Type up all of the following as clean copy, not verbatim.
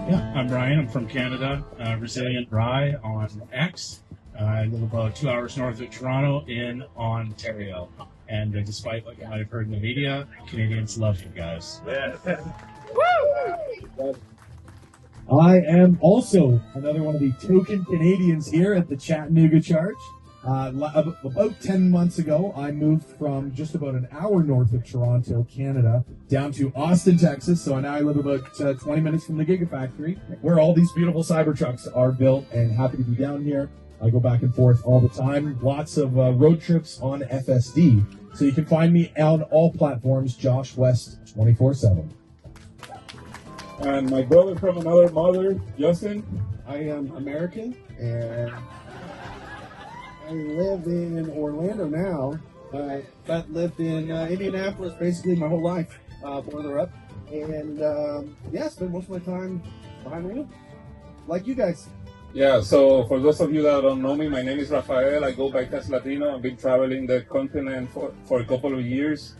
Yeah, I'm Brian. I'm from Canada. Resilient Rye on X. I live about 2 hours north of Toronto in Ontario. And despite what you might have heard in the media, Canadians love you guys. I am also another one of the token Canadians here at the Chattanooga Charge. About 10 months ago, I moved from just about an hour north of Toronto, Canada, down to Austin, Texas. So now I live about 20 minutes from the Gigafactory, where all these beautiful Cybertrucks are built, and happy to be down here. I go back and forth all the time. Lots of road trips on FSD. So you can find me on all platforms, Josh West 24/7. And my brother from another mother, Justin. I am American, and I live in Orlando now, but lived in Indianapolis basically my whole life, further up. And spend most of my time behind the wheel, like you guys. Yeah, so for those of you that don't know me, my name is Rafael. I go by Teslatino. I've been traveling the continent for a couple of years,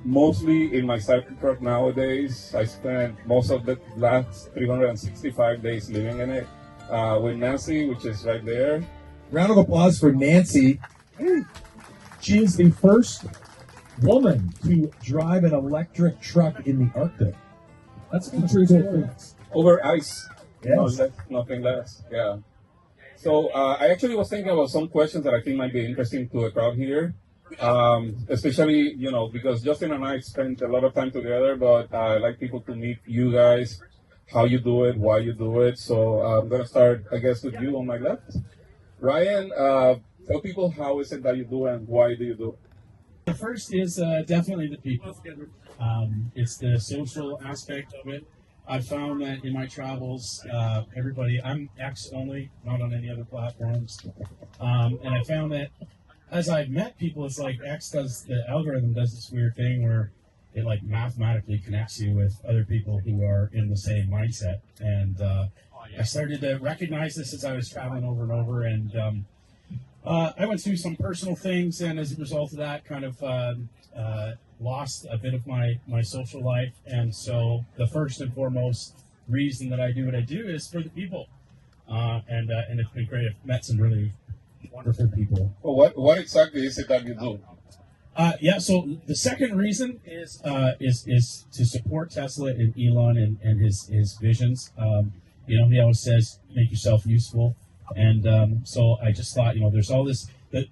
mostly in my Cybertruck nowadays. I spent most of the last 365 days living in it with Nancy, which is right there. Round of applause for Nancy. She is the first woman to drive an electric truck in the Arctic. That's a true experience. Over ice. Yes. Nothing less. Yeah. So I actually was thinking about some questions that I think might be interesting to the crowd here. Especially, because Justin and I spent a lot of time together, but I like people to meet you guys, how you do it, why you do it. So I'm going to start, I guess, with you on my left. Ryan, tell people how is it that you do and why do you do it? The first is definitely the people. It's the social aspect of it. I've found that in my travels, I'm X only, not on any other platforms. And I found that as I've met people, it's like the algorithm does this weird thing where it like mathematically connects you with other people who are in the same mindset. And I started to recognize this as I was traveling over and over. And I went through some personal things, and as a result of that, kind of lost a bit of my social life. And so the first and foremost reason that I do what I do is for the people. And it's been great. I've met some really wonderful people. Well, what exactly is it that you do? So the second reason is to support Tesla and Elon and his visions. He always says, make yourself useful. And so I just thought, there's all this that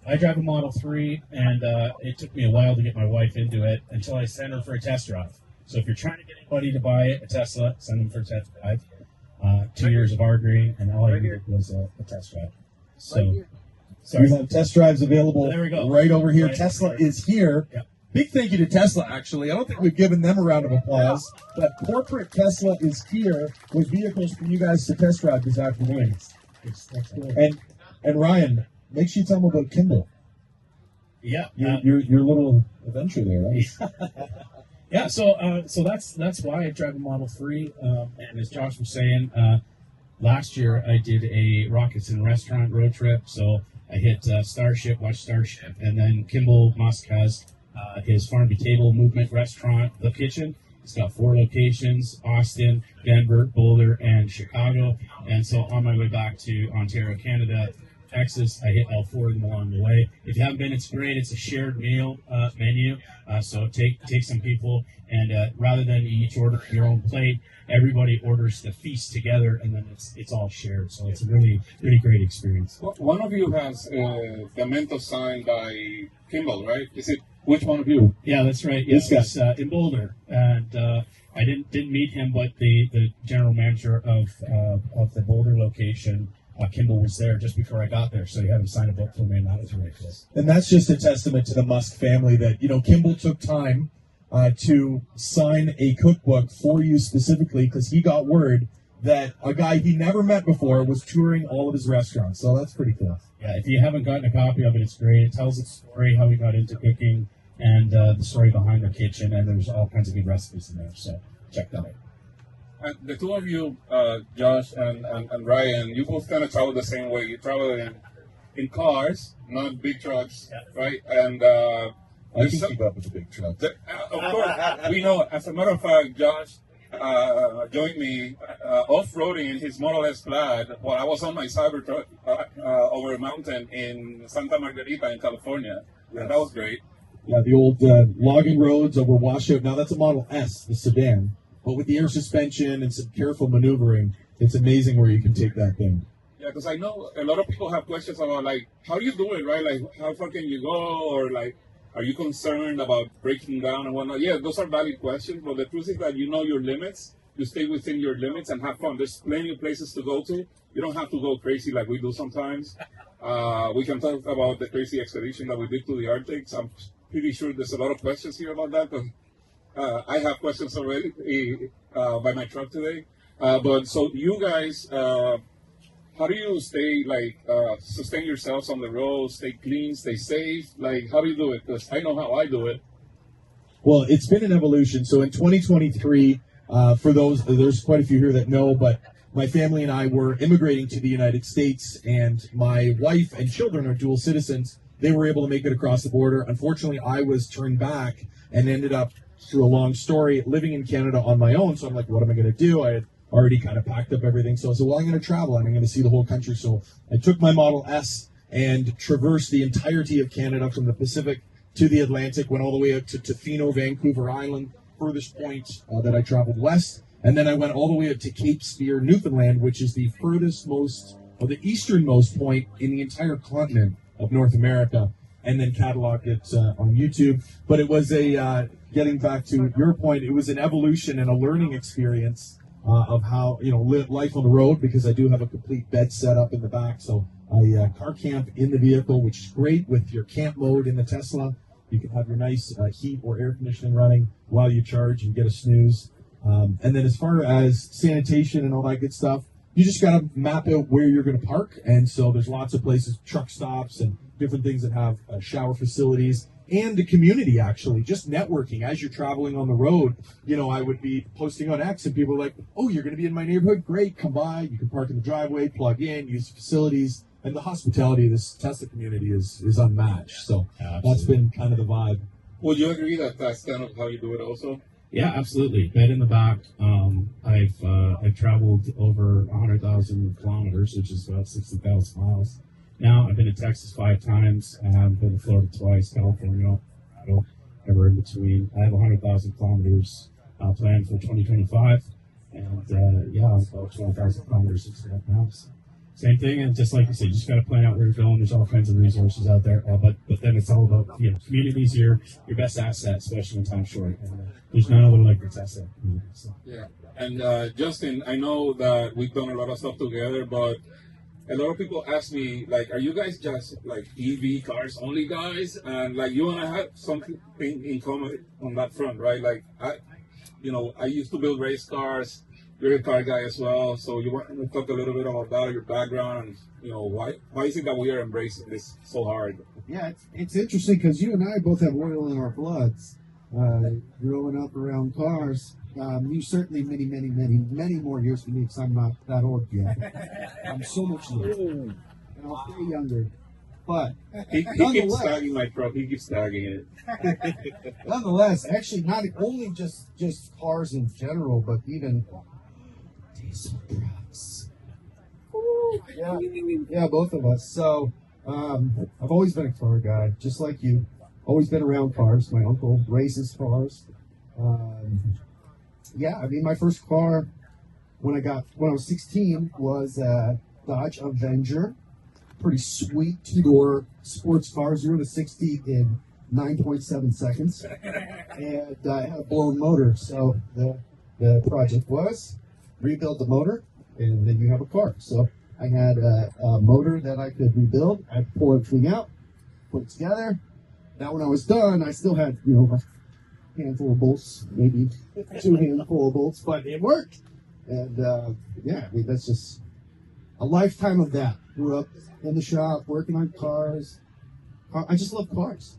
I drive a Model 3, and it took me a while to get my wife into it until I sent her for a test drive. So if you're trying to get anybody to buy a Tesla, send them for a test drive. 2 years of arguing, and all I needed was a test drive. So, we have test drives available right over here. Right. Tesla is here. Yep. Big thank you to Tesla, actually. I don't think we've given them a round of applause, but corporate Tesla is here with vehicles for you guys to test drive this afternoon. That's cool. And Ryan, make sure you tell them about Kimball. Yeah. Your little adventure there, right? Yeah, so that's why I drive a Model 3. And as Josh was saying, last year I did a Rockets and Restaurant road trip. So I hit Starship, watched Starship, and then Kimball Musk has his Farm to Table Movement restaurant, The Kitchen. It's got 4 locations: Austin, Denver, Boulder, and Chicago. And so on my way back to Ontario, Canada, Texas, I hit all 4 of them along the way. If you haven't been, it's great. It's a shared meal menu. So take some people, and rather than each order your own plate, everybody orders the feast together, and then it's all shared. So it's a really, really great experience. One of you has a memento signed by Kimball, right? Is it? Which one of you? Yeah, that's right. Yes, it's in Boulder, and I didn't meet him, but the general manager of the Boulder location, Kimball, was there just before I got there, so he had him sign a book for me, and that was really cool. And that's just a testament to the Musk family that Kimball took time to sign a cookbook for you specifically because he got word that a guy he never met before was touring all of his restaurants. So that's pretty cool. Yeah, if you haven't gotten a copy of it, it's great. It tells the story, how he got into cooking, and the story behind the kitchen, and there's all kinds of good recipes in there. So check that out. And the two of you, Josh and Ryan, you both kind of travel the same way. You travel in cars, not big trucks, right? And I can keep up with the big trucks. Of course, we know. As a matter of fact, Josh joined me off-roading in his Model S Plaid while I was on my cyber truck over a mountain in Santa Margarita in California. And that was great. Yeah, the old logging roads over washout. Now that's a Model S, the sedan. But with the air suspension and some careful maneuvering, it's amazing where you can take that thing. Yeah, because I know a lot of people have questions about, like, how do you do it, right? Like, how far can you go? Or, like, are you concerned about breaking down and whatnot? Yeah, those are valid questions. But the truth is that you know your limits. You stay within your limits and have fun. There's plenty of places to go to. You don't have to go crazy like we do sometimes. We can talk about the crazy expedition that we did to the Arctic. So I'm pretty sure there's a lot of questions here about that. But I have questions already by my truck today. But so you guys, how do you stay, like, sustain yourselves on the road, stay clean, stay safe? Like, how do you do it? Because I know how I do it. Well, it's been an evolution. So in 2023, for those, there's quite a few here that know, but my family and I were immigrating to the United States, and my wife and children are dual citizens. They were able to make it across the border. Unfortunately, I was turned back and ended up, through a long story, living in Canada on my own. So I'm like, what am I going to do? I had already kind of packed up everything. So I said, well, I'm going to travel and I'm going to see the whole country. So I took my Model S and traversed the entirety of Canada from the Pacific to the Atlantic, went all the way up to Tofino, Vancouver Island, furthest point that I traveled west. And then I went all the way up to Cape Spear, Newfoundland, which is the furthest most, or the easternmost point in the entire continent of North America, and then cataloged it on YouTube. But it was a, getting back to your point, it was an evolution and a learning experience of how, live life on the road, because I do have a complete bed set up in the back. So I car camp in the vehicle, which is great with your camp mode in the Tesla. You can have your nice heat or air conditioning running while you charge and get a snooze. And then as far as sanitation and all that good stuff, you just got to map out where you're going to park. And so there's lots of places, truck stops and different things that have shower facilities, and the community, actually, just networking as you're traveling on the road. I would be posting on X and people are like, oh, you're going to be in my neighborhood? Great, come by. You can park in the driveway, plug in, use the facilities. And the hospitality of this Tesla community is unmatched. So that's been kind of the vibe. Would you agree that that's kind of how you do it also? Yeah, absolutely. Bed in the back. I've traveled over 100,000 kilometers, which is about 60,000 miles. Now I've been to Texas 5 times, and I've been to Florida twice, California, Colorado, ever in between. I have 100,000 kilometers planned for 2025, and about 20,000 kilometers into that now. So same thing, and just like you said, you just got to plan out where you're going. There's all kinds of resources out there, but then it's all about community's your best asset, especially when time's short. And, there's none other like this asset. So. Yeah, and Justin, I know that we've done a lot of stuff together, but a lot of people ask me, like, are you guys just like EV cars only guys? And like you and I have something in common on that front, right? Like I used to build race cars. You're a car guy as well, so you want to talk a little bit about that, your background, and why is it that we are embracing this so hard? Yeah, it's interesting because you and I both have oil in our bloods. Growing up around cars, you certainly many more years than me, because I'm not that old yet. I'm so much younger, and I'll stay younger. But he keeps tagging my truck. He keeps tagging it. Nonetheless, actually, not only just cars in general, but even diesel trucks. Yeah, both of us. So I've always been a car guy, just like you. Always been around cars. My uncle races cars. My first car when I was 16 was a Dodge Avenger. Pretty sweet 2-door sports car, 0 to 60 in 9.7 seconds, and I had a blown motor. So the project was rebuild the motor, and then you have a car. So I had a motor that I could rebuild. I pull everything out, put it together. Now, when I was done, I still had, a handful of bolts, maybe 2 handful of bolts, but it worked. And, that's just a lifetime of that. Grew up in the shop, working on cars. I just love cars.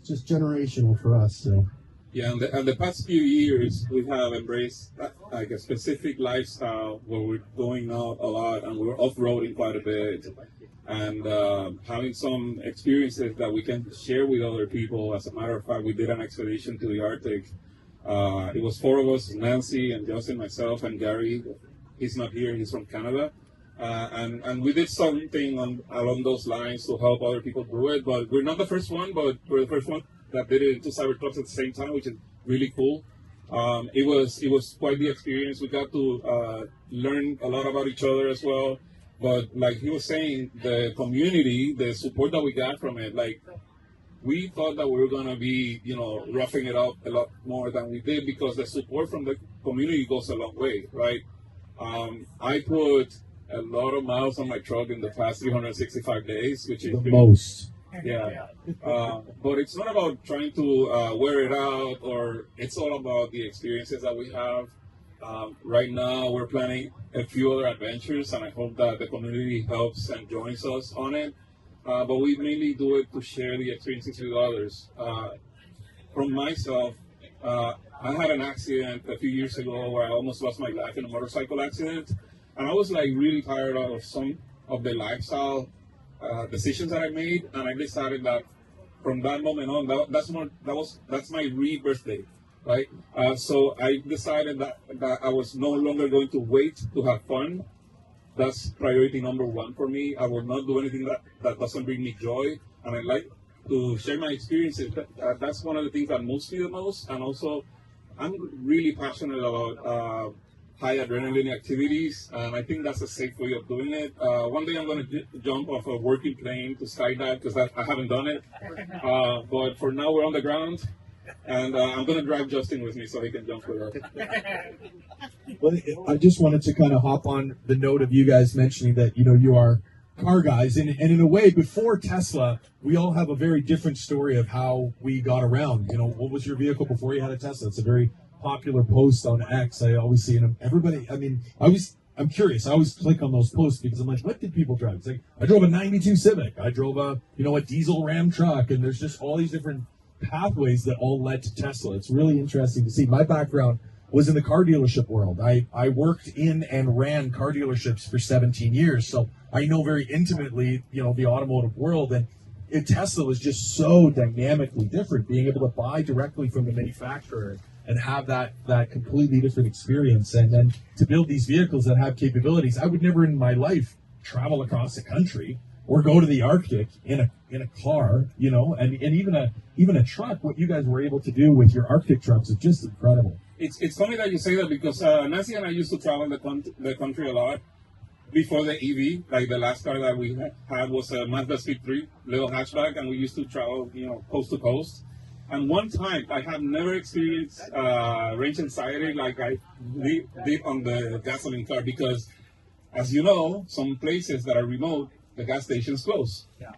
It's just generational for us, so. Yeah, and the past few years, we have embraced like a specific lifestyle where we're going out a lot and we're off-roading quite a bit, and having some experiences that we can share with other people. As a matter of fact, we did an expedition to the Arctic It was four of us: Nancy and Justin, myself, and Gary. He's not here; he's from Canada. And we did something along those lines to help other people do it. But we're not the first one, but we're the first one that did it in two cyber clubs at the same time, which is really cool. It was quite the experience. We got to learn a lot about each other as well. But like he was saying, the community, the support that we got from it, like we thought that we were gonna be, roughing it up a lot more than we did, because the support from the community goes a long way, right? I put a lot of miles on my truck in the past 365 days, which is The most. yeah. But it's not about trying to wear it out, or it's all about the experiences that we have. Right now, we're planning a few other adventures, and I hope that the community helps and joins us on it. But we mainly do it to share the experiences with others. From myself, I had an accident a few years ago where I almost lost my life in a motorcycle accident. And I was like really tired of some of the lifestyle decisions that I made, and I decided that from that moment on, that's my re-birthday, right? So I decided that I was no longer going to wait to have fun. That's priority number one for me. I will not do anything that doesn't bring me joy, and I like to share my experiences. That's one of the things that moves me the most, and also I'm really passionate about high adrenaline activities, and I think that's a safe way of doing it. One day I'm going to jump off a working plane to skydive, because I haven't done it. But for now, we're on the ground, and I'm going to drive Justin with me so he can jump with us. Well, I just wanted to kind of hop on the note of you guys mentioning that, you are car guys, and in a way, before Tesla, we all have a very different story of how we got around. What was your vehicle before you had a Tesla? It's a very popular post on X. I always see them. Everybody, I'm curious. I always click on those posts because I'm like, what did people drive? It's like, I drove a 92 Civic. I drove a diesel Ram truck, and there's just all these different pathways that all led to Tesla. It's really interesting to see. My background was in the car dealership world. I worked in and ran car dealerships for 17 years, so I know very intimately, the automotive world. And Tesla was just so dynamically different, being able to buy directly from the manufacturer and have that completely different experience, and then to build these vehicles that have capabilities. I would never in my life travel across the country or go to the Arctic in a car, and even a truck. What you guys were able to do with your Arctic trucks is just incredible. It's funny that you say that, because Nancy and I used to travel the country a lot before the EV. Like the last car that we had was a Mazda Speed 3, little hatchback, and we used to travel, coast to coast. And one time, I have never experienced range anxiety like I did on the gasoline car, because, as you know, some places that are remote, the gas stations close. Yeah.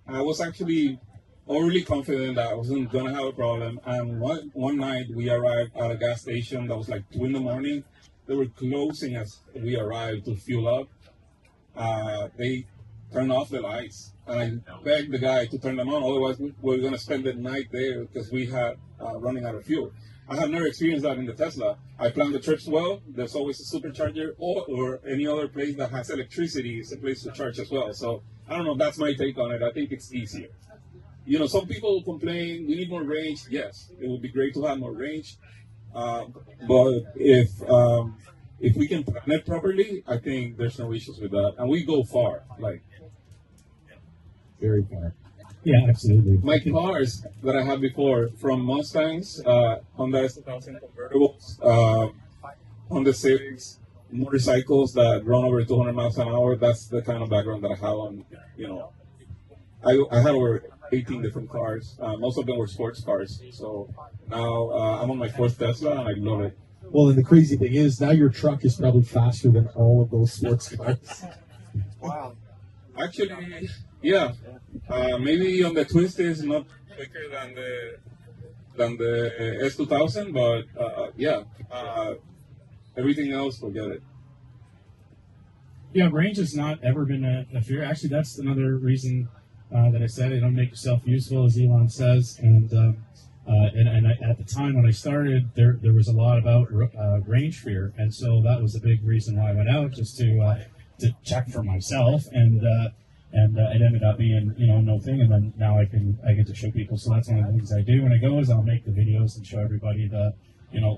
I was actually overly confident that I wasn't going to have a problem. And one night, we arrived at a gas station that was like 2 a.m. They were closing as we arrived to fuel up. They turned off the lights, and I begged the guy to turn them on, otherwise we were going to spend the night there because we had running out of fuel. I have never experienced that in the Tesla. I plan the trips well. There's always a supercharger, or any other place that has electricity is a place to charge as well. So I don't know, that's my take on it. I think it's easier. Some people complain, we need more range. Yes, it would be great to have more range. But if we can plan it properly, I think there's no issues with that. And we go far, Very far. Yeah, absolutely. my cars that I had before, from Mustangs, Honda S2000 convertibles, Honda Civics, motorcycles that run over 200 miles an hour. That's the kind of background that I have on, I had over 18 different cars. Most of them were sports cars. So now I'm on my fourth Tesla, and I love it. Well, and the crazy thing is, now your truck is probably faster than all of those sports cars. Wow. Actually, yeah. Maybe on the twist is not quicker than the S2000, but yeah. Everything else, forget it. Yeah, range has not ever been a fear. Actually, that's another reason that I said, make yourself useful, as Elon says. And at the time when I started, there was a lot about range fear, and so that was a big reason why I went out, just to check for myself, and it ended up being no thing. And then now I get to show people. So that's one of the things I do when I go, is I'll make the videos and show everybody the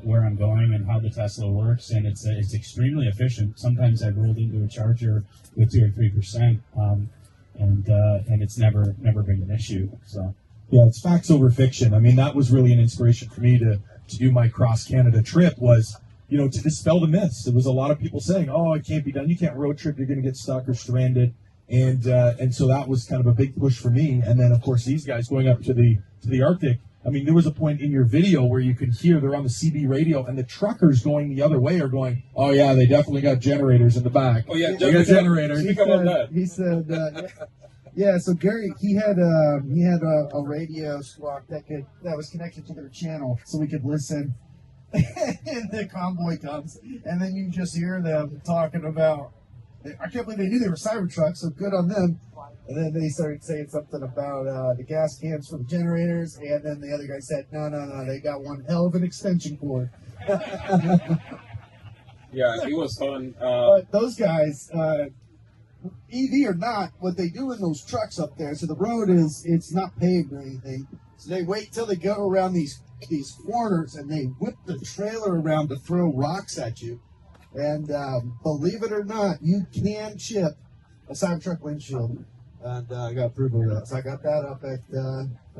where I'm going and how the Tesla works, and it's extremely efficient. Sometimes I've rolled into a charger with 2 or 3%, and it's never been an issue. So yeah, it's facts over fiction. I mean, that was really an inspiration for me to do my cross Canada trip, was to dispel the myths. There was a lot of people saying, "Oh, it can't be done. You can't road trip. You're going to get stuck or stranded." And so that was kind of a big push for me. And then, of course, these guys going up to the Arctic. I mean, there was a point in your video where you could hear they're on the CB radio, and the truckers going the other way are going, "Oh yeah, they definitely got generators in the back. Oh yeah, they got generators." He said, yeah. So Gary, he had a radio squawk that was connected to their channel, so we could listen. And the convoy comes, and then you just hear them talking about. I can't believe they knew they were Cybertrucks, so good on them. And then they started saying something about the gas cans for the generators, and then the other guy said, no, they got one hell of an extension cord. Yeah, it was fun. But those guys, EV or not, what they do in those trucks up there, so the road it's not paved or anything, so they wait till they go around these corners, and they whip the trailer around to throw rocks at you. And believe it or not, you can chip a Cybertruck windshield. And I got proof of that. So I got that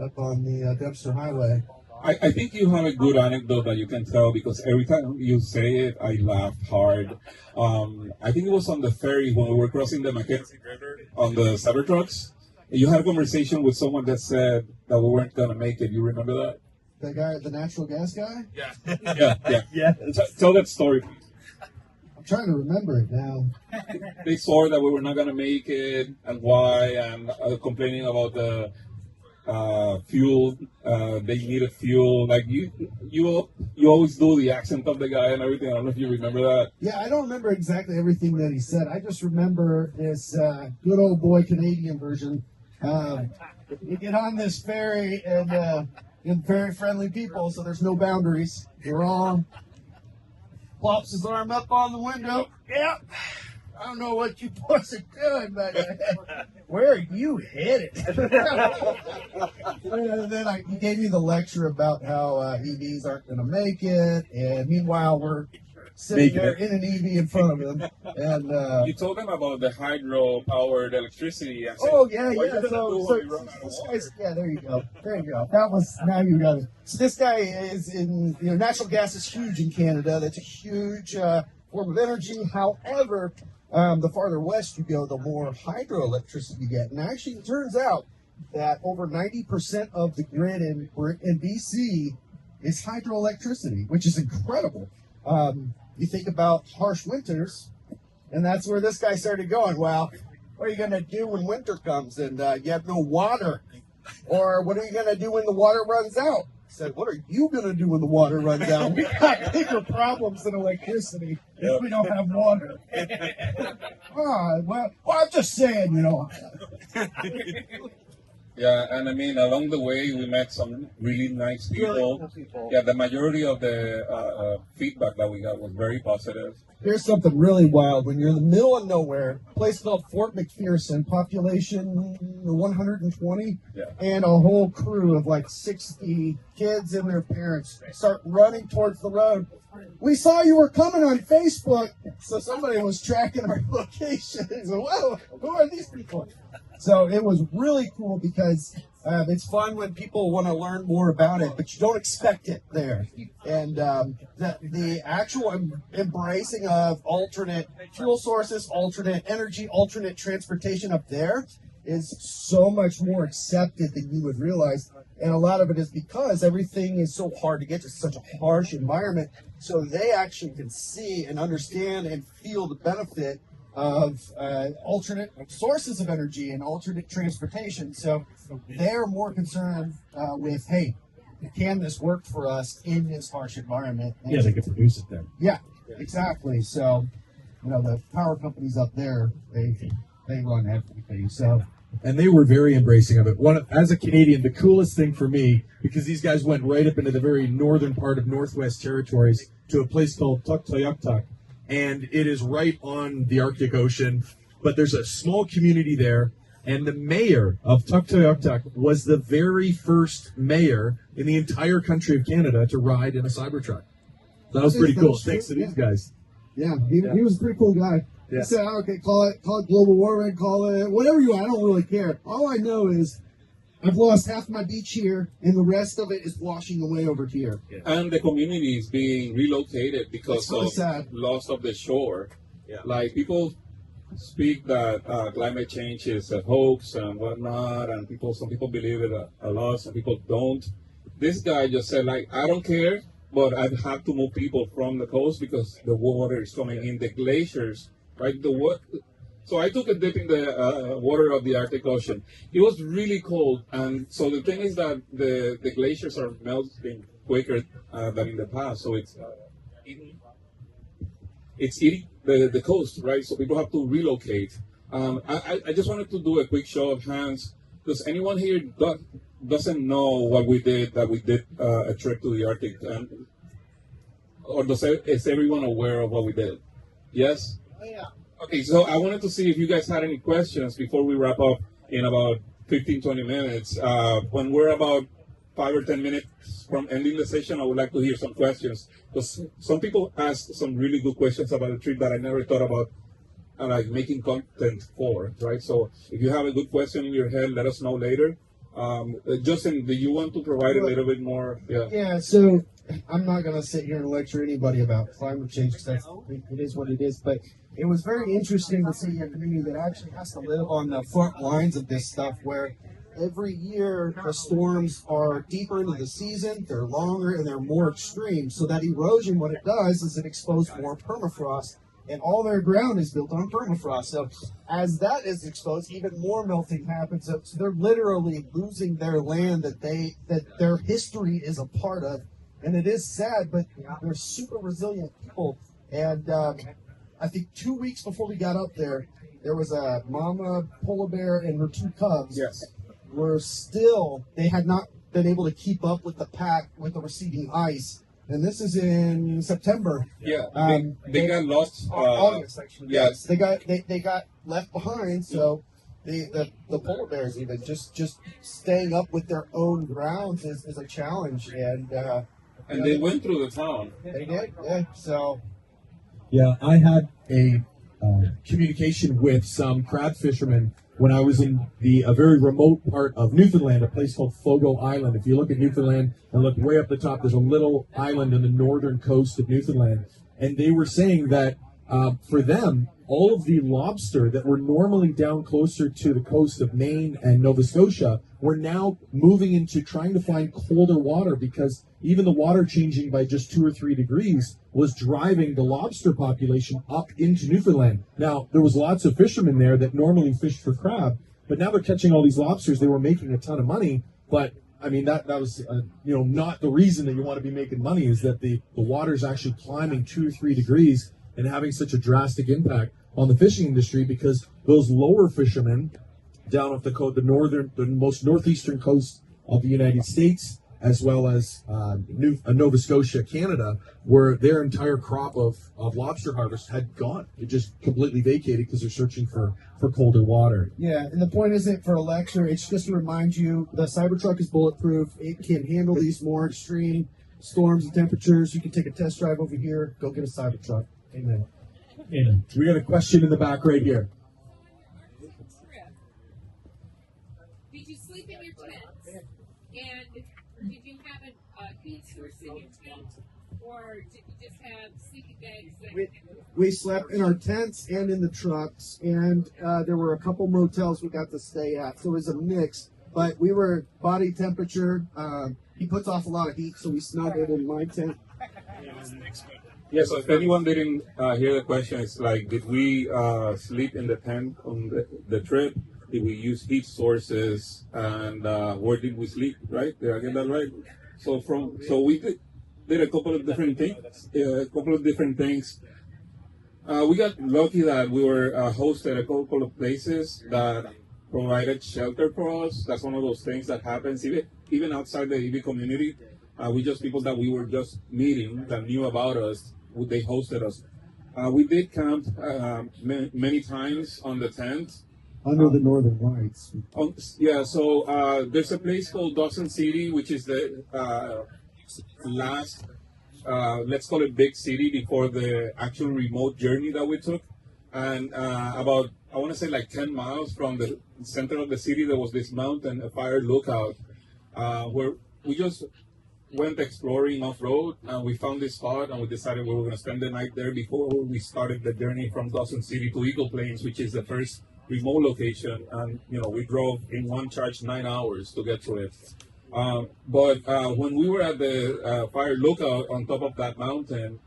up on the Dempster Highway. I think you have a good anecdote that you can tell, because every time you say it, I laugh hard. I think it was on the ferry when we were crossing the Mackenzie River on the Cybertrucks. You had a conversation with someone that said that we weren't going to make it. You remember that? The guy, the natural gas guy? Yeah. Tell that story, please. Trying to remember it now. They saw that we were not going to make it, and why, and complaining about the fuel. They needed fuel. Like you always do the accent of the guy and everything. I don't know if you remember that. Yeah, I don't remember exactly everything that he said. I just remember this good old boy Canadian version. You get on this ferry, and very friendly people, so there's no boundaries. You're all. Plops his arm up on the window. Yep. I don't know what you boys are doing, but where are you headed? And then he gave me the lecture about how EVs aren't going to make it, and meanwhile we're sitting there in an EV in front of him. And you told them about the hydro-powered electricity. And oh yeah. So this guy's, there you go. That was, now you got it. So this guy is in, natural gas is huge in Canada. That's a huge form of energy. However, the farther west you go, the more hydroelectricity you get. And actually, it turns out that over 90% of the grid in BC is hydroelectricity, which is incredible. You think about harsh winters, and that's where this guy started going. Well, what are you going to do when winter comes and you have no water? Or what are you going to do when the water runs out? I said, what are you going to do when the water runs out? We got bigger problems than electricity if we don't have water. Well, I'm just saying, Yeah, and I mean, along the way, we met some really nice people. Yeah, the majority of the feedback that we got was very positive. Here's something really wild. When you're in the middle of nowhere, a place called Fort McPherson, population 120, and a whole crew of like 60 kids and their parents start running towards the road. We saw you were coming on Facebook, so somebody was tracking our location. He said, whoa, who are these people? So it was really cool because it's fun when people want to learn more about it, but you don't expect it there. And the actual embracing of alternate fuel sources, alternate energy, alternate transportation up there is so much more accepted than you would realize. And a lot of it is because everything is so hard to get to, such a harsh environment. So they actually can see and understand and feel the benefit of alternate sources of energy and alternate transportation. So they're more concerned with, hey, can this work for us in this harsh environment? And they can produce it there. Yeah, exactly. So, the power companies up there, they run everything. So. And they were very embracing of it. As a Canadian, the coolest thing for me, because these guys went right up into the very northern part of Northwest Territories to a place called Tuktoyaktuk. And it is right on the Arctic Ocean, but there's a small community there, and the mayor of Tuktoyaktuk was the very first mayor in the entire country of Canada to ride in a Cybertruck. That was pretty cool. That's true, Thanks to these yeah. guys. Yeah, he was a pretty cool guy. Yeah. He said, okay, call it global warming, call it whatever you want. I don't really care. All I know is I've lost half my beach here, and the rest of it is washing away over here. And the community is being relocated because It's really of sad. loss of the shore. Like people speak that climate change is a hoax and whatnot, and some people believe it a lot, some people don't. This guy just said, like, I don't care, but I have to move people from the coast because the water is coming in. The glaciers, right? So I took a dip in the water of the Arctic Ocean. It was really cold, and so the thing is that the glaciers are melting quicker than in the past. So it's eating the coast, right? So people have to relocate. I just wanted to do a quick show of hands. Does anyone here doesn't know what we did? That we did a trip to the Arctic, or is everyone aware of what we did? Yes. Oh, yeah. Okay, so I wanted to see if you guys had any questions before we wrap up in about 15, 20 minutes. When we're about 5 or 10 minutes from ending the session, I would like to hear some questions. Because some people asked some really good questions about the trip that I never thought about, like making content for, right? So if you have a good question in your head, let us know later. Justin, do you want to provide a little bit more? Yeah. Yeah, so I'm not going to sit here and lecture anybody about climate change because it is what it is, but it was very interesting to see a community that actually has to live on the front lines of this stuff where every year the storms are deeper into the season, they're longer, and they're more extreme. So that erosion, what it does is it exposes more permafrost, and all their ground is built on permafrost. So as that is exposed, even more melting happens. So they're literally losing their land that their history is a part of. And it is sad, but they're super resilient people. And I think 2 weeks before we got up there, there was a mama polar bear and her 2 cubs. Yes. They had not been able to keep up with the pack with the receding ice. And this is in September. Yeah, they got lost. August, actually. Yeah. Yes, they got left behind. So the polar bears even just staying up with their own grounds is a challenge. And they went through the town. They did. Yeah. So. Yeah, I had a communication with some crab fishermen when I was in a very remote part of Newfoundland, a place called Fogo Island. If you look at Newfoundland and look way up the top, there's a little island on the northern coast of Newfoundland. And they were saying that for them, all of the lobster that were normally down closer to the coast of Maine and Nova Scotia were now moving into trying to find colder water because even the water changing by just 2 or 3 degrees was driving the lobster population up into Newfoundland. Now, there was lots of fishermen there that normally fished for crab, but now they're catching all these lobsters. They were making a ton of money, but I mean, that was not the reason that you want to be making money is that the water's actually climbing 2 or 3 degrees and having such a drastic impact on the fishing industry because those lower fishermen down off the most northeastern coast of the United States, as well as Nova Scotia, Canada, where their entire crop of lobster harvest had gone. It just completely vacated because they're searching for colder water. Yeah, and the point isn't for a lecture. It's just to remind you the Cybertruck is bulletproof. It can handle these more extreme storms and temperatures. You can take a test drive over here. Go get a Cybertruck. Amen. Amen. We got a question in the back right here. Did you sleep in your tent? And did you have a heat source in your tent? Or did you just have sleeping bags? We slept in our tents and in the trucks, and there were a couple motels we got to stay at. So it was a mix, but we were body temperature. He puts off a lot of heat, so we snuggled in my tent. Yeah, so if anyone didn't hear the question, it's like, did we sleep in the tent on the trip? Did we use heat sources? And where did we sleep, right? Did I get that right? So we did a couple of different things. We got lucky that we were hosted at a couple of places that provided shelter for us. That's one of those things that happens even outside the EV community. We just people that we were just meeting that knew about us. They hosted us. We did camp many times on the tent. Under the northern lights. So there's a place called Dawson City, which is the last let's call it big city before the actual remote journey that we took. And about, I want to say like 10 miles from the center of the city, there was this mountain, a fire lookout, where we just went exploring off-road, and we found this spot, and we decided we were going to spend the night there before we started the journey from Dawson City to Eagle Plains, which is the first remote location. And, we drove in one charge 9 hours to get to it. But when we were at the fire lookout on top of that mountain,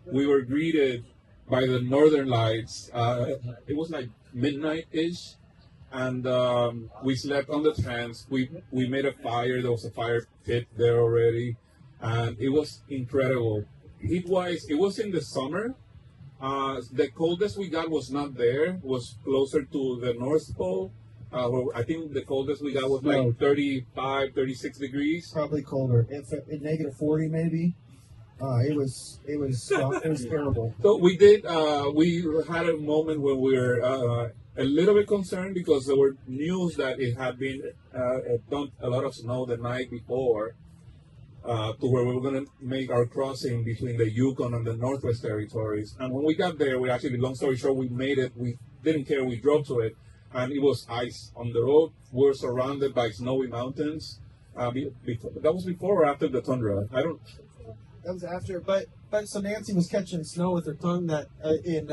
we were greeted by the northern lights. It was like midnight-ish, and we slept on the tents. We made a fire. There was a fire pit there already, and it was incredible. Heat-wise, it was in the summer. The coldest we got was not there. It was closer to the North Pole. I think the coldest we got was like 35, 36 degrees. Probably colder. If at negative 40 maybe. It was terrible. So we had a moment when we were a little bit concerned because there were news that it had been dumped a lot of snow the night before to where we were going to make our crossing between the Yukon and the Northwest Territories. And when we got there, we actually, long story short, we made it. We didn't care. We drove to it, and it was ice on the road. We were surrounded by snowy mountains. That was before or after the tundra? That was after, but so Nancy was catching snow with her tongue in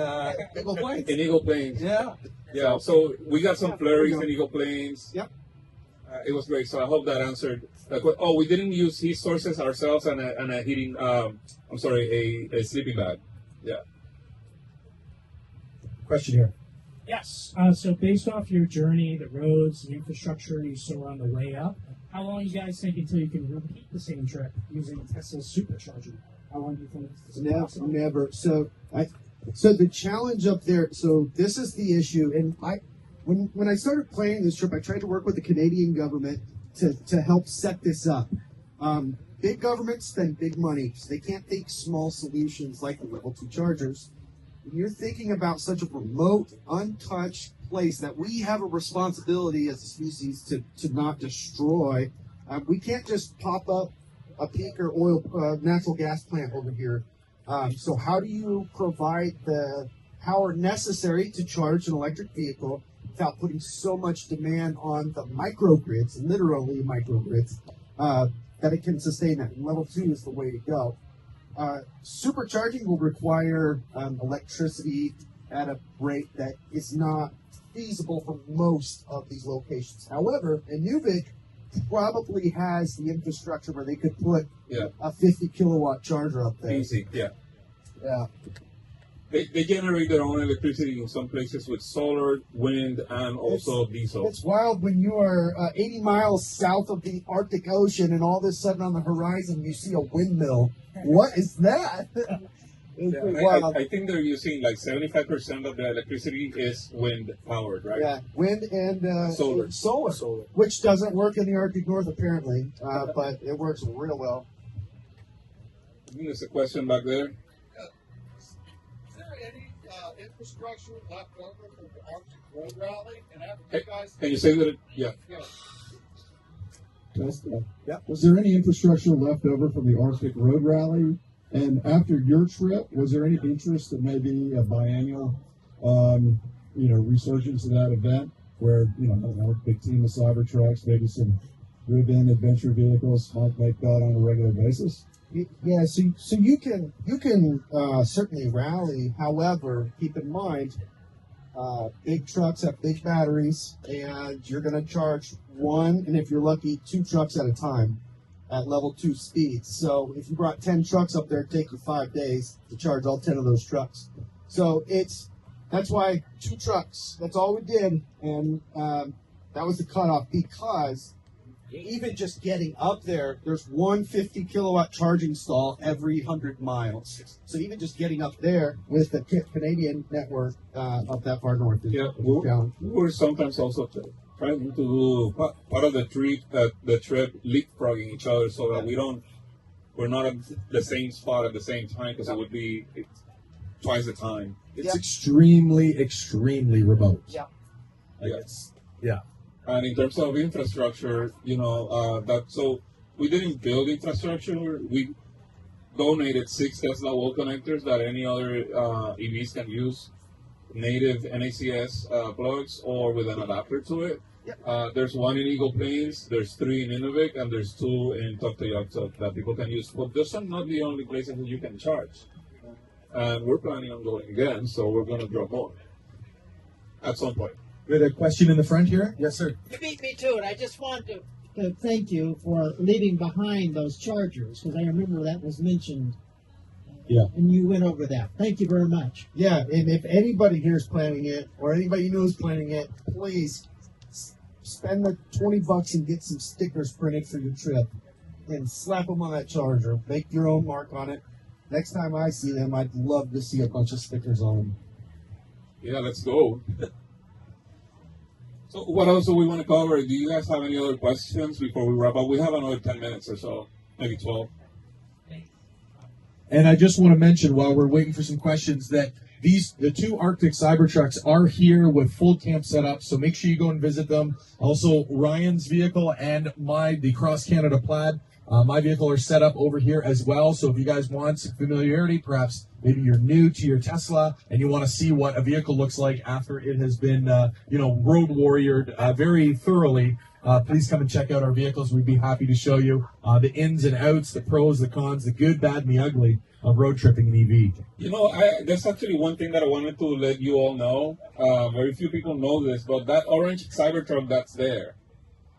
Eagle Plains. In Eagle Plains. Yeah. So we got some flurries in Eagle Plains. Yep. It was great. So I hope that answered. We didn't use heat sources ourselves and a heating. A sleeping bag. Yeah. Question here. Yes. So based off your journey, the roads, the infrastructure you saw on the way up, how long you guys think until you can repeat the same trip using Tesla's supercharger? How long do you think this is possible? Never. So the challenge up there. So this is the issue, and when I started planning this trip, I tried to work with the Canadian government to help set this up. Big governments spend big money, so they can't take small solutions like the level 2 chargers. When you're thinking about such a remote, untouched place that we have a responsibility as a species to not destroy, we can't just pop up a peaker oil natural gas plant over here. So how do you provide the power necessary to charge an electric vehicle without putting so much demand on the microgrids, literally microgrids, that it can sustain that? And level 2 is the way to go. Supercharging will require electricity at a rate that is not feasible for most of these locations. However, Inuvik probably has the infrastructure where they could put a 50 kilowatt charger up there. Easy, yeah. Yeah. They generate their own electricity in some places with solar, wind, and also diesel. It's wild when you are 80 miles south of the Arctic Ocean and all of a sudden on the horizon you see a windmill. What is that? I think they're using like 75% of the electricity is wind powered, right? Yeah, wind and solar, which doesn't work in the Arctic North apparently, but it works real well. I think there's a question back there. Is there any infrastructure left over from the Arctic Road Rally? And after you guys, can you say that? Yeah. Yeah. Was there any infrastructure left over from the Arctic Road Rally? And after your trip, was there any interest in maybe a biennial, resurgence of that event where, I don't know, a big team of cyber trucks, maybe some driven adventure vehicles might make that on a regular basis? Yeah, so you can certainly rally. However, keep in mind, big trucks have big batteries, and you're going to charge one, and if you're lucky, 2 trucks at a time at level 2 speeds. So if you brought 10 trucks up there, it'd take you 5 days to charge all 10 of those trucks. So that's why 2 trucks. That's all we did, and that was the cutoff, because even just getting up there, there's one 50 kilowatt charging stall every 100 miles. So even just getting up there with the Canadian network up that far north is we're sometimes also trying to do part of the trip leapfrogging each other so that we're not at the same spot at the same time, because it would be twice the time. It's extremely, extremely remote. Yeah. Yeah. And in terms of infrastructure, so we didn't build infrastructure. donated 6 Tesla wall connectors that any other EVs can use, native NACS plugs or with an adapter to it. There's 1 in Eagle Plains, there's 3 in Inuvik, and there's 2 in Tuktoyaktuk that people can use. But those are not the only places that you can charge. And we're planning on going again, so we're going to drop more at some point. We had a question in the front here. Yes, sir. You beat me to it. I just want to thank you for leaving behind those chargers, because I remember that was mentioned. Yeah. And you went over that. Thank you very much. Yeah, and if anybody here is planning it, or anybody you know is planning it, please spend the $20 and get some stickers printed for your trip, and slap them on that charger. Make your own mark on it. Next time I see them, I'd love to see a bunch of stickers on them. Yeah, let's go. So what else do we want to cover? Do you guys have any other questions before we wrap up? We have another 10 minutes or so, maybe 12. And I just want to mention, while we're waiting for some questions, that the 2 Arctic Cybertrucks are here with full camp setup, so make sure you go and visit them. Also, Ryan's vehicle and the Cross Canada Plaid, my vehicle, are set up over here as well. So if you guys want some familiarity, perhaps maybe you're new to your Tesla and you want to see what a vehicle looks like after it has been, road warriored very thoroughly, please come and check out our vehicles. We'd be happy to show you the ins and outs, the pros, the cons, the good, bad, and the ugly of road tripping an EV. You know, there's actually one thing that I wanted to let you all know. Very few people know this, but that orange Cybertruck that's there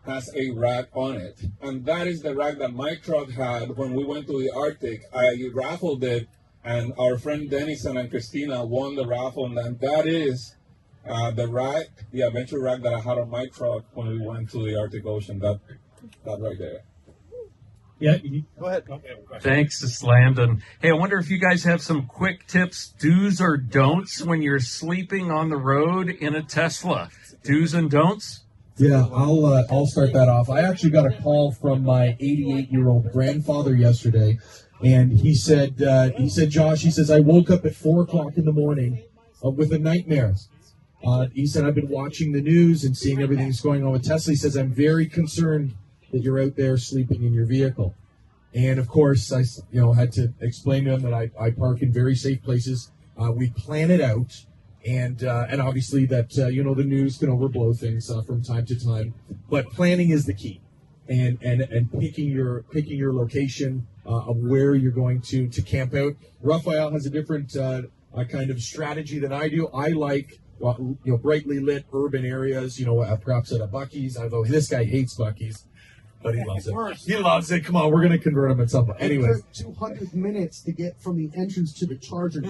has a rack on it. And that is the rack that my truck had when we went to the Arctic. I raffled it, and our friend Denison and Christina won the raffle, and that is the rack, the adventure rack that I had on my truck when we went to the Arctic Ocean. That right there. Yeah, Go ahead. Thanks, it's Landon. Hey, I wonder if you guys have some quick tips, do's or don'ts when you're sleeping on the road in a Tesla. Do's and don'ts? Yeah, I'll start that off. I actually got a call from my 88-year-old grandfather yesterday, and he said, Josh, he says, I woke up at 4 o'clock in the morning with a nightmare. He said, I've been watching the news and seeing everything that's going on with Tesla. He says, I'm very concerned that you're out there sleeping in your vehicle. And of course, I had to explain to him that I park in very safe places. We plan it out. And obviously that, the news can overblow things from time to time. But planning is the key. And picking your location of where you're going to camp out. Raphael has a different kind of strategy than I do. I like brightly lit urban areas, perhaps at a Buc-ee's, although this guy hates Buc-ee's. But he loves it. He loves it. Come on, we're going to convert him at some point. Anyway. It took 200 minutes to get from the entrance to the charger.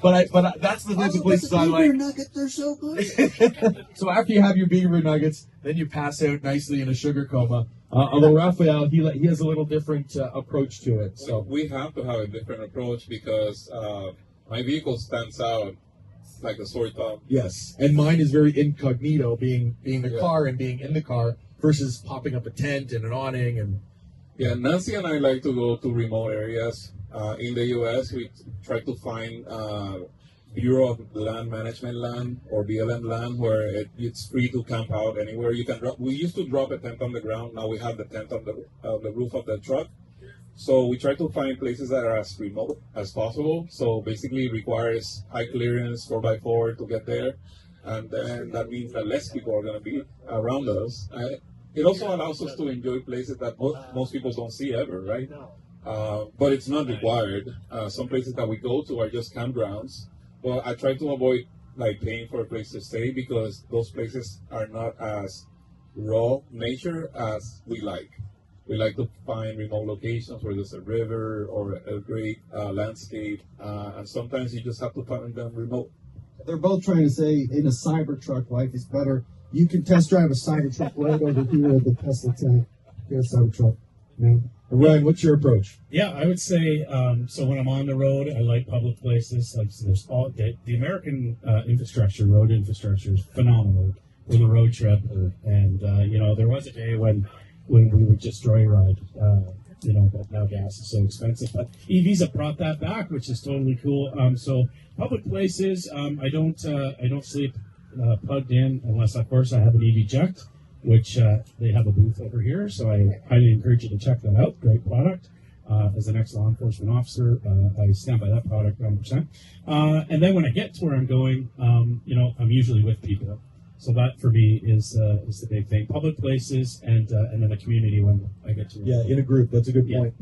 But that's the type of places I like. Beaver nuggets, they're so good. So after you have your beaver nuggets, then you pass out nicely in a sugar coma. Although Raphael, he has a little different approach to it. So we have to have a different approach because my vehicle stands out like a sore thumb. Yes, and mine is very incognito, being the car and being in the car versus popping up a tent and an awning and. Yeah, Nancy and I like to go to remote areas. In the U.S., we try to find Bureau of Land Management land or BLM land where it's free to camp out anywhere. You can. We used to drop a tent on the ground. Now we have the tent on the roof of the truck. So we try to find places that are as remote as possible. So basically, it requires high clearance 4x4 to get there, and then that means that less people are going to be around us. It also allows us to enjoy places that most people don't see ever, right? But it's not required. Some places that we go to are just campgrounds. Well, I try to avoid paying for a place to stay because those places are not as raw nature as we like. We like to find remote locations where there's a river or a great landscape, and sometimes you just have to find them remote. They're both trying to say in a Cybertruck, life is better. You can test drive a Cybertruck right over here at the Tesla tent. Get a Cybertruck, man. Ryan, what's your approach? Yeah, I would say, so when I'm on the road, I like public places. So there's the American road infrastructure is phenomenal for the road trip. And, there was a day when we would just joyride, but now gas is so expensive. But EVs have brought that back, which is totally cool. So public places, I don't sleep plugged in unless, of course, I have an EV Ject, which they have a booth over here. So I highly encourage you to check that out. Great product. as an ex-law enforcement officer. I stand by that product 100%. And then when I get to where I'm going, I'm usually with people. So that for me is the big thing. Public places and then the community when I get to. Yeah, in a group. That's a good point.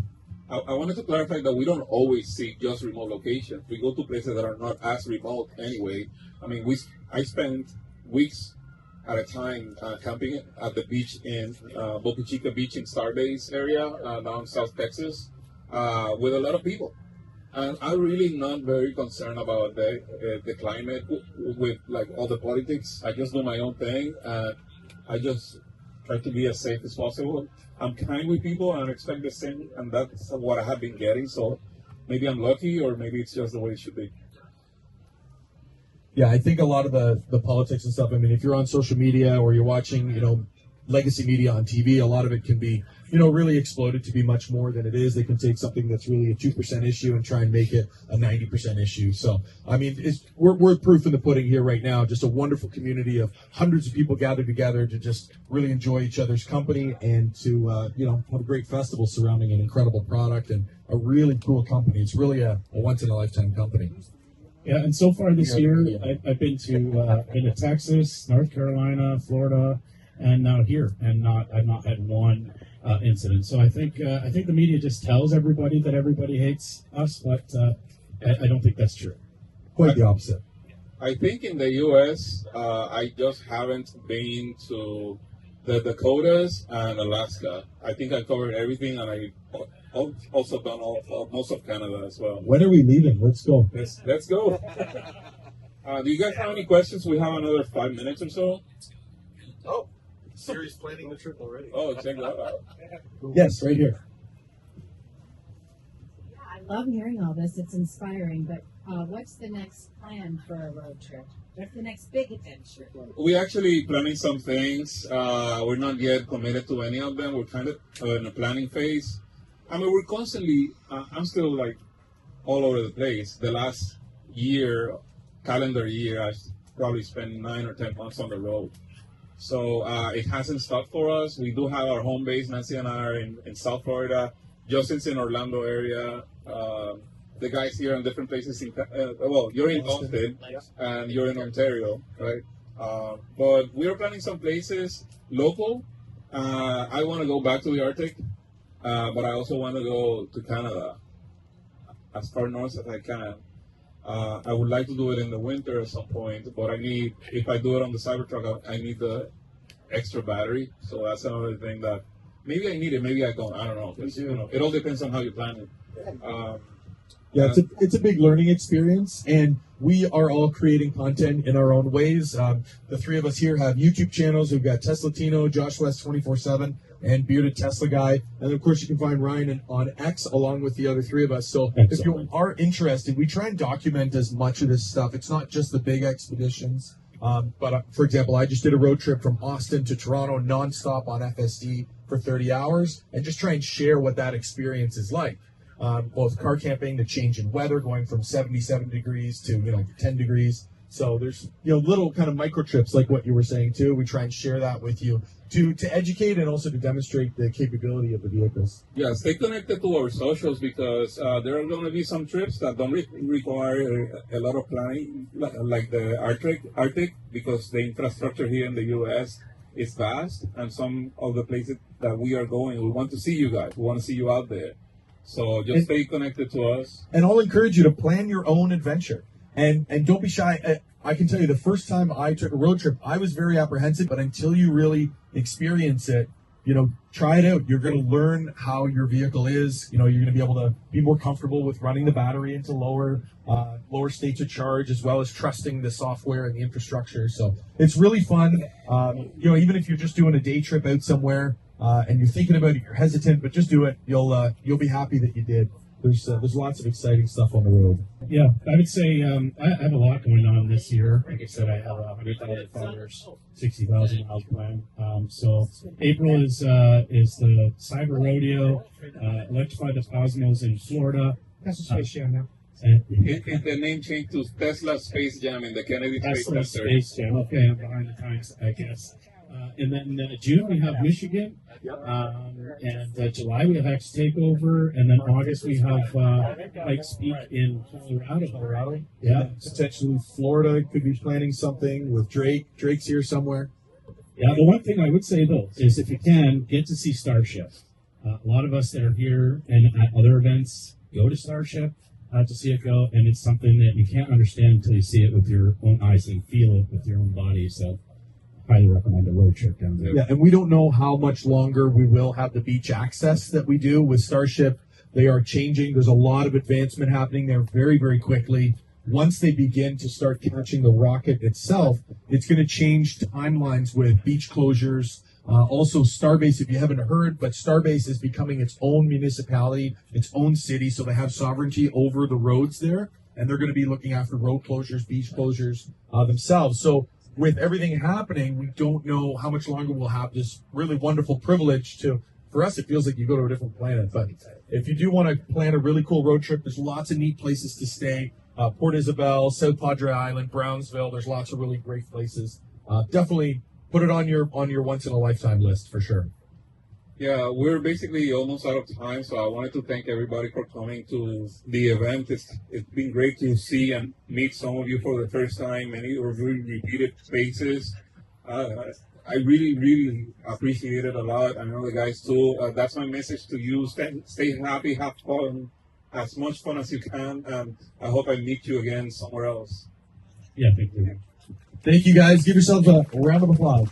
I wanted to clarify that we don't always seek just remote locations. We go to places that are not as remote anyway. I mean, I spend weeks at a time camping at the beach in Boca Chica Beach in Starbase area down South Texas with a lot of people. And I'm really not very concerned about the climate with like all the politics. I just do my own thing. I just try to be as safe as possible. I'm kind with people and I expect the same, and that's what I have been getting. So maybe I'm lucky, or maybe it's just the way it should be. Yeah, I think a lot of the politics and stuff, I mean, if you're on social media or you're watching, legacy media on TV, a lot of it can be, really exploded to be much more than it is. They can take something that's really a 2% issue and try and make it a 90% issue. So, I mean, we're proof in the pudding here right now. Just a wonderful community of hundreds of people gathered together to just really enjoy each other's company and to, have a great festival surrounding an incredible product and a really cool company. It's really a once-in-a-lifetime company. Yeah, and so far this year, I've been to Texas, North Carolina, Florida, and now here, and I've not had one incident. So I think the media just tells everybody that everybody hates us, but I don't think that's true. Quite the opposite. I think in the U.S., I just haven't been to the Dakotas and Alaska. I think I covered everything, and I also done most of Canada as well. When are we leaving? Let's go. Let's go. Do you guys have any questions? We have another 5 minutes or so. Oh, Siri's planning the trip already. Oh, check that out. Yes, right here. Yeah, I love hearing all this. It's inspiring. But what's the next plan for a road trip? What's the next big adventure? We're actually planning some things. We're not yet committed to any of them. We're kind of in a planning phase. I mean, we're constantly, I'm still like all over the place. The last calendar year, I probably spent 9 or 10 months on the road. So it hasn't stopped for us. We do have our home base. Nancy and I are in South Florida. Justin's in Orlando area. The guys here in different places. You're in Austin and you're in Ontario, right? But we're planning some places local. I want to go back to the Arctic, but I also want to go to Canada as far north as I can. I would like to do it in the winter at some point, but if I do it on the Cybertruck, I need the extra battery. So that's another thing that maybe I need it, maybe I don't. I don't know. It all depends on how you plan it. It's a big learning experience, and we are all creating content in our own ways. The three of us here have YouTube channels. We've got Tesla Tino, Josh West 24/7, and Bearded Tesla Guy. And of course, you can find Ryan on X along with the other three of us. So if you are interested, we try and document as much of this stuff. It's not just the big expeditions. But for example, I just did a road trip from Austin to Toronto nonstop on FSD for 30 hours and just try and share what that experience is like. Both car camping, the change in weather, going from 77 degrees to 10 degrees. So there's little kind of micro trips like what you were saying too. We try and share that with you to educate and also to demonstrate the capability of the vehicles. Yeah, stay connected to our socials because there are going to be some trips that don't require a lot of planning, like the Arctic, because the infrastructure here in the U.S. is vast, and some of the places that we are going, we want to see you guys. We want to see you out there. So just stay connected to us. And I'll encourage you to plan your own adventure. And don't be shy. I can tell you the first time I took a road trip, I was very apprehensive, but until you really experience it, try it out. You're going to learn how your vehicle is. You're going to be able to be more comfortable with running the battery into lower states of charge, as well as trusting the software and the infrastructure. So it's really fun. Even if you're just doing a day trip out somewhere, and you're thinking about it, you're hesitant, but just do it. You'll be happy that you did. There's lots of exciting stuff on the road. Yeah, I would say I have a lot going on this year. Like I said, I have 100,000 followers, 60,000 miles planned. So April is the Cyber Rodeo, Electrify the Cosmos in Florida. That's a Space Jam now. The name changed to Tesla Space Jam in the Kennedy Space Tesla Center. Space Jam. Okay, I'm behind the times, I guess. And then June we have Michigan, and July we have X Takeover, and then August we have Pikes Peak in Colorado. Yeah, Potentially Florida could be planning something with Drake. Drake's here somewhere. yeah. The one thing I would say though is if you can get to see Starship. A lot of us that are here and at other events go to Starship to see it go, and it's something that you can't understand until you see it with your own eyes and feel it with your own body. So highly recommend a road trip down there. Yeah, and we don't know how much longer we will have the beach access that we do with Starship. They are changing. There's a lot of advancement happening there very, very quickly. Once they begin to start catching the rocket itself, it's going to change timelines with beach closures. Also, Starbase, if you haven't heard, but Starbase is becoming its own municipality, its own city, so they have sovereignty over the roads there, and they're going to be looking after road closures, beach closures themselves. So with everything happening, we don't know how much longer we'll have this really wonderful privilege to, for us, it feels like you go to a different planet. But if you do want to plan a really cool road trip, there's lots of neat places to stay. Port Isabel, South Padre Island, Brownsville, there's lots of really great places. Definitely put it on your once in a lifetime list for sure. Yeah, we're basically almost out of time, so I wanted to thank everybody for coming to the event. It's been great to see and meet some of you for the first time, many of you repeated faces. I really appreciate it a lot. I know the guys too. That's my message to you. Stay happy, have fun, as much fun as you can, and I hope I meet you again somewhere else. Yeah, thank you. Thank you guys. Give yourselves a round of applause.